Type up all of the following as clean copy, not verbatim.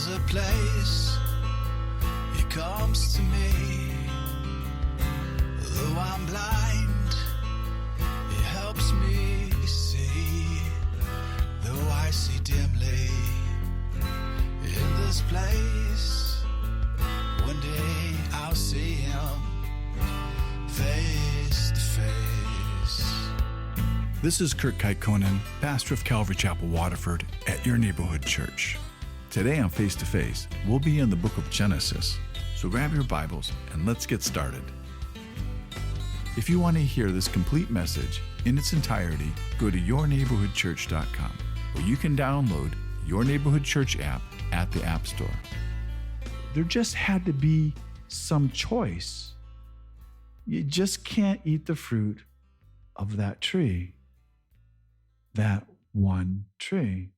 There's a place He comes to me. Though I'm blind, He helps me see. Though I see dimly in this place, one day I'll see Him face to face. This is Kurt Kaikkonen, pastor of Calvary Chapel, Waterford, at your neighborhood church. Today on Face to Face, we'll be in the book of Genesis. So grab your Bibles and let's get started. If you want to hear this complete message in its entirety, go to yourneighborhoodchurch.com, where you can download Your Neighborhood Church app at the App Store. There just had to be some choice. You just can't eat the fruit of that tree. That one tree.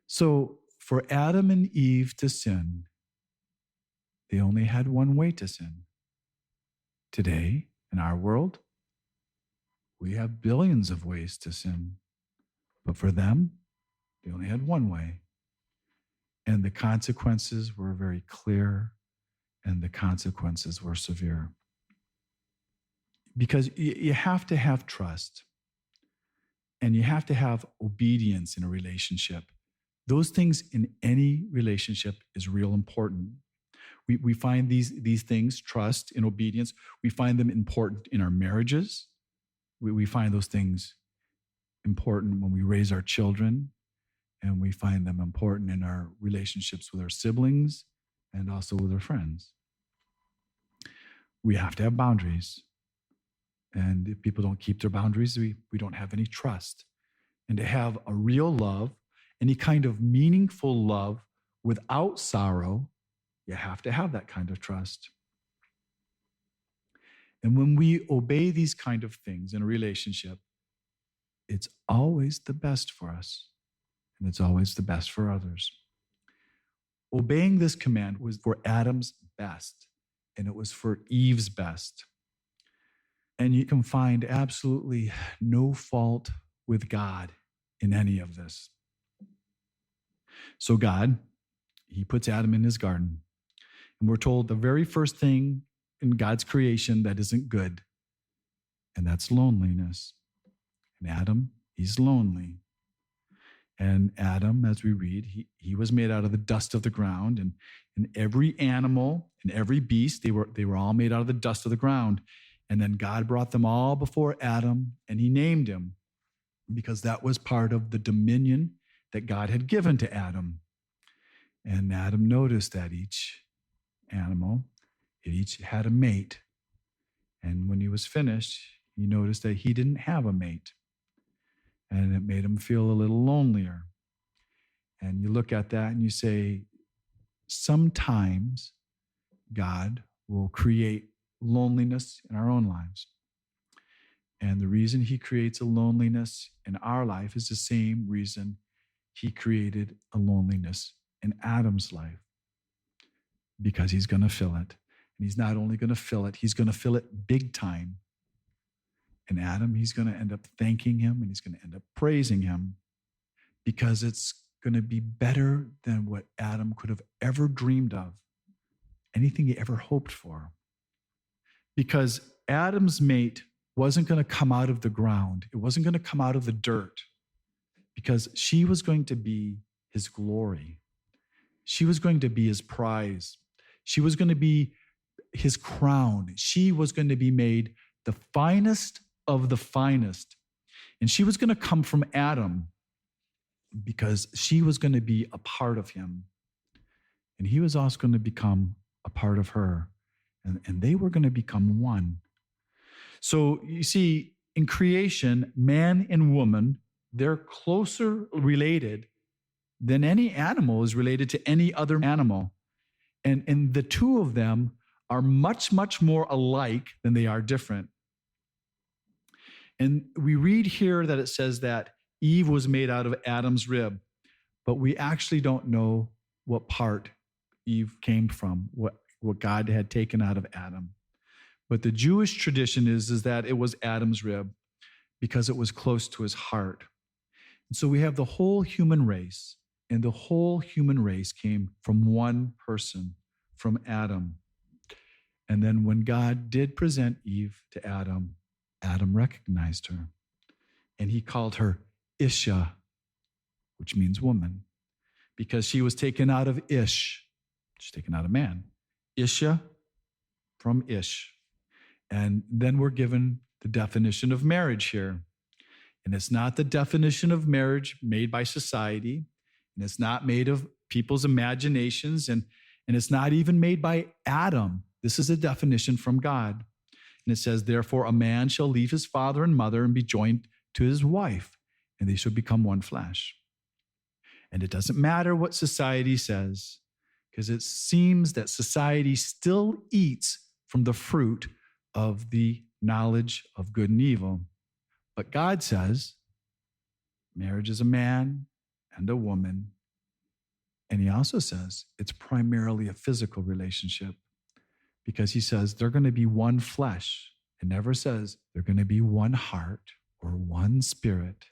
So for Adam and Eve to sin, they only had one way to sin. Today, in our world, we have billions of ways to sin. But for them, they only had one way. And the consequences were very clear, and the consequences were severe. Because you have to have trust, and you have to have obedience in a relationship. Those things in any relationship is real important. We find these things, trust and obedience, we find them important in our marriages. We find those things important when we raise our children, and we find them important in our relationships with our siblings and also with our friends. We have to have boundaries. And if people don't keep their boundaries, we don't have any trust. And to have a real love, any kind of meaningful love without sorrow, you have to have that kind of trust. And when we obey these kind of things in a relationship, it's always the best for us, and it's always the best for others. Obeying this command was for Adam's best, and it was for Eve's best. And you can find absolutely no fault with God in any of this. So God, He puts Adam in his garden. And we're told the very first thing in God's creation that isn't good, and that's loneliness. And Adam, he's lonely. And Adam, as we read, he was made out of the dust of the ground. And every animal and every beast, they were all made out of the dust of the ground. And then God brought them all before Adam, and He named him, because that was part of the dominion that God had given to Adam. And Adam noticed that each animal, it each had a mate. And when he was finished, he noticed that he didn't have a mate. And it made him feel a little lonelier. And you look at that and you say, sometimes God will create loneliness in our own lives. And the reason He creates a loneliness in our life is the same reason He created a loneliness in Adam's life, because He's going to fill it. And He's not only going to fill it, He's going to fill it big time. And Adam, he's going to end up thanking Him, and he's going to end up praising Him, because it's going to be better than what Adam could have ever dreamed of, anything he ever hoped for. Because Adam's mate wasn't going to come out of the ground. It wasn't going to come out of the dirt, because she was going to be his glory. She was going to be his prize. She was going to be his crown. She was going to be made the finest of the finest. And she was going to come from Adam, because she was going to be a part of him. And he was also going to become a part of her. And they were going to become one. So you see, in creation, man and woman, they're closer related than any animal is related to any other animal. And the two of them are much, much more alike than they are different. And we read here that it says that Eve was made out of Adam's rib, but we actually don't know what part Eve came from, what God had taken out of Adam. But the Jewish tradition is that it was Adam's rib, because it was close to his heart. And so we have the whole human race, And the whole human race came from one person, from Adam. And then when God did present Eve to Adam, Adam recognized her. And he called her Isha, which means woman, because she was taken out of Ish. She's taken out of man. Isha from Ish. And then we're given the definition of marriage here. And it's not the definition of marriage made by society. And it's not made of people's imaginations. And it's not even made by Adam. This is a definition from God. And it says, therefore, a man shall leave his father and mother and be joined to his wife, and they shall become one flesh. And it doesn't matter what society says, because it seems that society still eats from the fruit of the knowledge of good and evil. But God says, marriage is a man and a woman. And he also says it's primarily a physical relationship, because he says they're going to be one flesh. It never says they're going to be one heart or one spirit.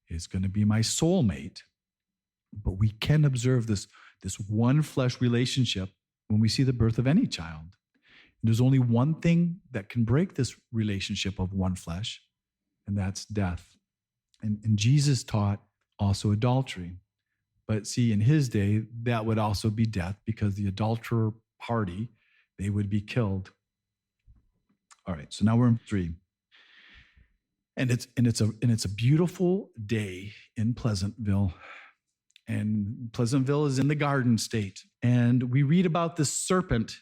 It's going to be my soulmate. But we can observe this one flesh relationship when we see the birth of any child. And there's only one thing that can break this relationship of one flesh, and that's death. And Jesus taught also adultery. But see, in his day, that would also be death, because the adulterer party, they would be killed. All right, so now we're in 3. And it's a beautiful day in Pleasantville. And Pleasantville is in the Garden State. And we read about this serpent,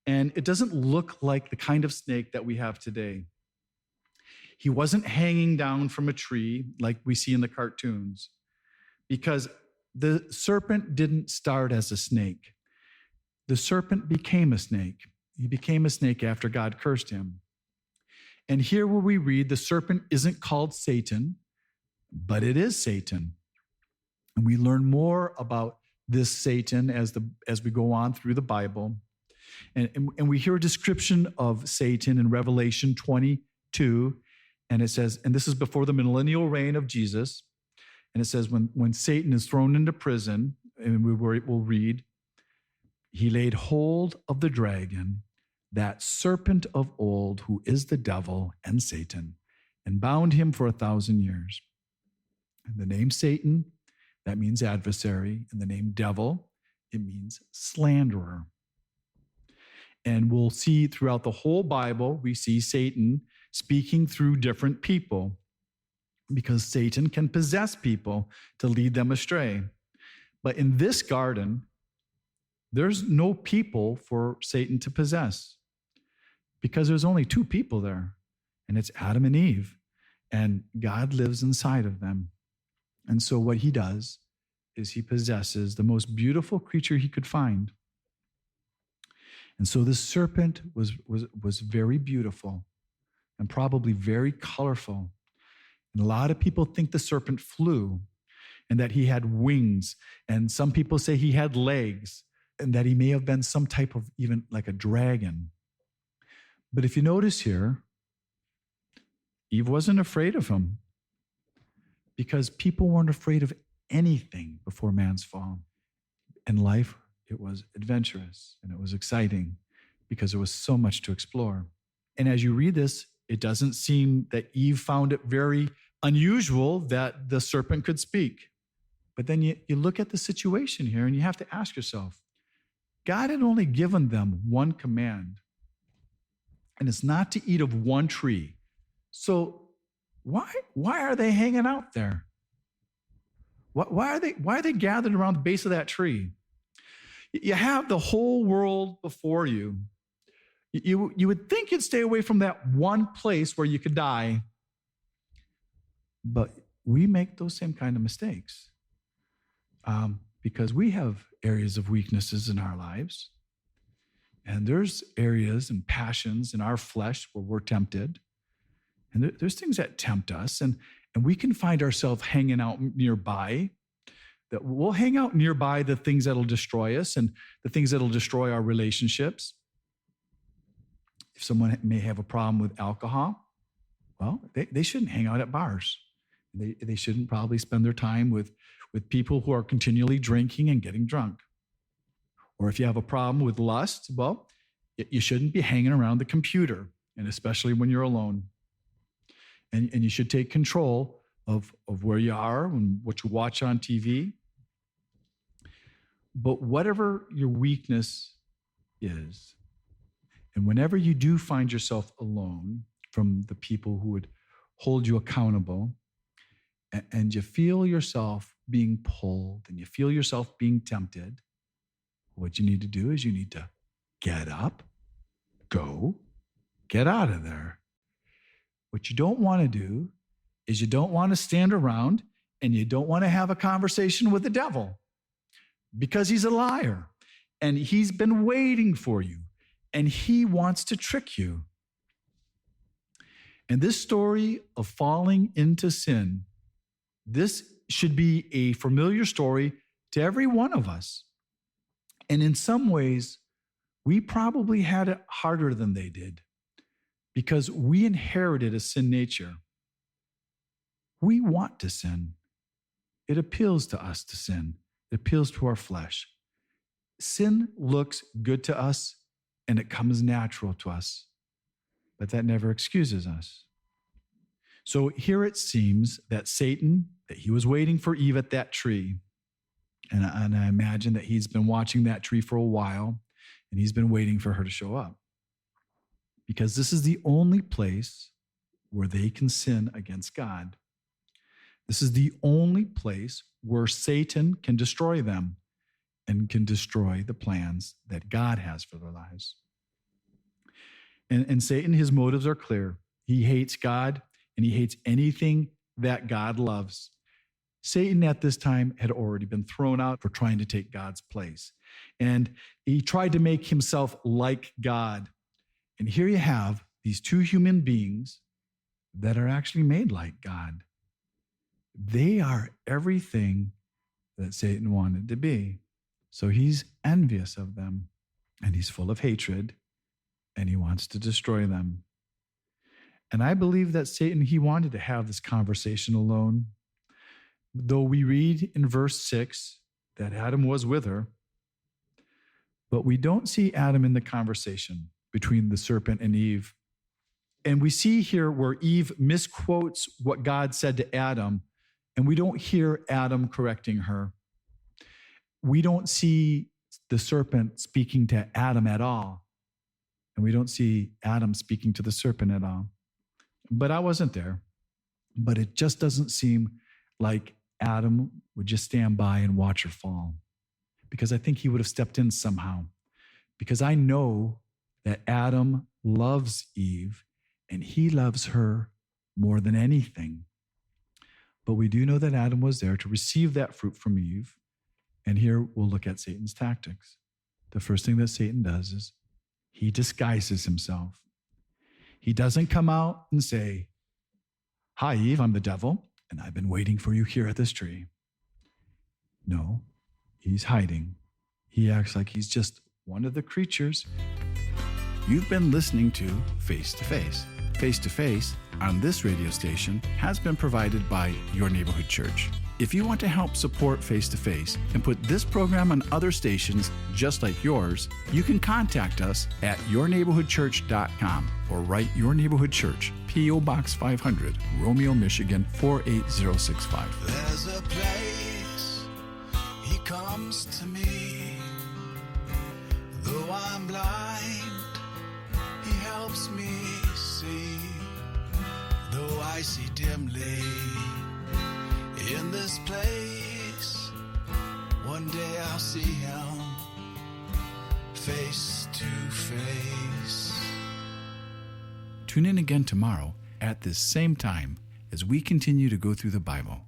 and it doesn't look like the kind of snake that we have today. He wasn't hanging down from a tree like we see in the cartoons, because the serpent didn't start as a snake. The serpent became a snake. He became a snake after God cursed him. And here where we read, the serpent isn't called Satan, but it is Satan. And we learn more about this Satan as we go on through the Bible. And we hear a description of Satan in Revelation 22. And it says, and this is before the millennial reign of Jesus. And it says, when Satan is thrown into prison, and we'll read, he laid hold of the dragon, that serpent of old, who is the devil and Satan, and bound him for 1,000 years. And the name Satan, that means adversary. And the name devil, it means slanderer. And we'll see throughout the whole Bible, we see Satan speaking through different people, because Satan can possess people to lead them astray. But in this garden, there's no people for Satan to possess, because there's only 2 people there, and it's Adam and Eve, and God lives inside of them. And so what he does is he possesses the most beautiful creature he could find. And so this serpent was very beautiful and probably very colorful. And a lot of people think the serpent flew and that he had wings. And some people say he had legs and that he may have been some type of even like a dragon. But if you notice here, Eve wasn't afraid of him, because people weren't afraid of anything before man's fall. In life, it was adventurous and it was exciting because there was so much to explore. And as you read this, it doesn't seem that Eve found it very unusual that the serpent could speak. But then you look at the situation here and you have to ask yourself, God had only given them one command, and it's not to eat of one tree. So why are they hanging out there? Why are they gathered around the base of that tree? You have the whole world before you. You would think you'd stay away from that one place where you could die. But we make those same kind of mistakes because we have areas of weaknesses in our lives. And there's areas and passions in our flesh where we're tempted. And there's things that tempt us. And we can find ourselves hanging out nearby. That we'll hang out nearby the things that'll destroy us and the things that'll destroy our relationships. If someone may have a problem with alcohol, well, they shouldn't hang out at bars. They shouldn't probably spend their time with people who are continually drinking and getting drunk. Or if you have a problem with lust, well, you shouldn't be hanging around the computer, and especially when you're alone. And you should take control of where you are and what you watch on TV. But whatever your weakness is, and whenever you do find yourself alone from the people who would hold you accountable, and you feel yourself being pulled and you feel yourself being tempted, what you need to do is you need to get up, go, get out of there. What you don't want to do is you don't want to stand around and you don't want to have a conversation with the devil, because he's a liar and he's been waiting for you and he wants to trick you. And this story of falling into sin, this should be a familiar story to every one of us. And in some ways, we probably had it harder than they did because we inherited a sin nature. We want to sin. It appeals to us to sin. It appeals to our flesh. Sin looks good to us and it comes natural to us, but that never excuses us. So here it seems that Satan, that he was waiting for Eve at that tree. And I imagine that he's been watching that tree for a while and he's been waiting for her to show up, because this is the only place where they can sin against God. This is the only place where Satan can destroy them and can destroy the plans that God has for their lives. And Satan, his motives are clear. He hates God and he hates anything that God loves. Satan at this time had already been thrown out for trying to take God's place. And he tried to make himself like God. And here you have these two human beings that are actually made like God. They are everything that Satan wanted to be. So he's envious of them and he's full of hatred and he wants to destroy them. And I believe that Satan, he wanted to have this conversation alone. Though we read in verse 6 that Adam was with her, but we don't see Adam in the conversation between the serpent and Eve. And we see here where Eve misquotes what God said to Adam, and we don't hear Adam correcting her. We don't see the serpent speaking to Adam at all, and we don't see Adam speaking to the serpent at all. But I wasn't there. But it just doesn't seem like Adam would just stand by and watch her fall, because I think he would have stepped in somehow, because I know that Adam loves Eve and he loves her more than anything. But we do know that Adam was there to receive that fruit from Eve. And here we'll look at Satan's tactics. The first thing that Satan does is he disguises himself. He doesn't come out and say, "Hi, Eve, I'm the devil, and I've been waiting for you here at this tree." No, he's hiding. He acts like he's just one of the creatures. You've been listening to Face to Face. Face to Face on this radio station has been provided by Your Neighborhood Church. If you want to help support Face to Face and put this program on other stations just like yours, you can contact us at yourneighborhoodchurch.com or write Your Neighborhood Church, P.O. Box 500, Romeo, Michigan 48065. There's a place he comes to me. Though I'm blind, he helps me see. Though I see dimly in this place, one day I'll see him face to face. Tune in again tomorrow at this same time as we continue to go through the Bible.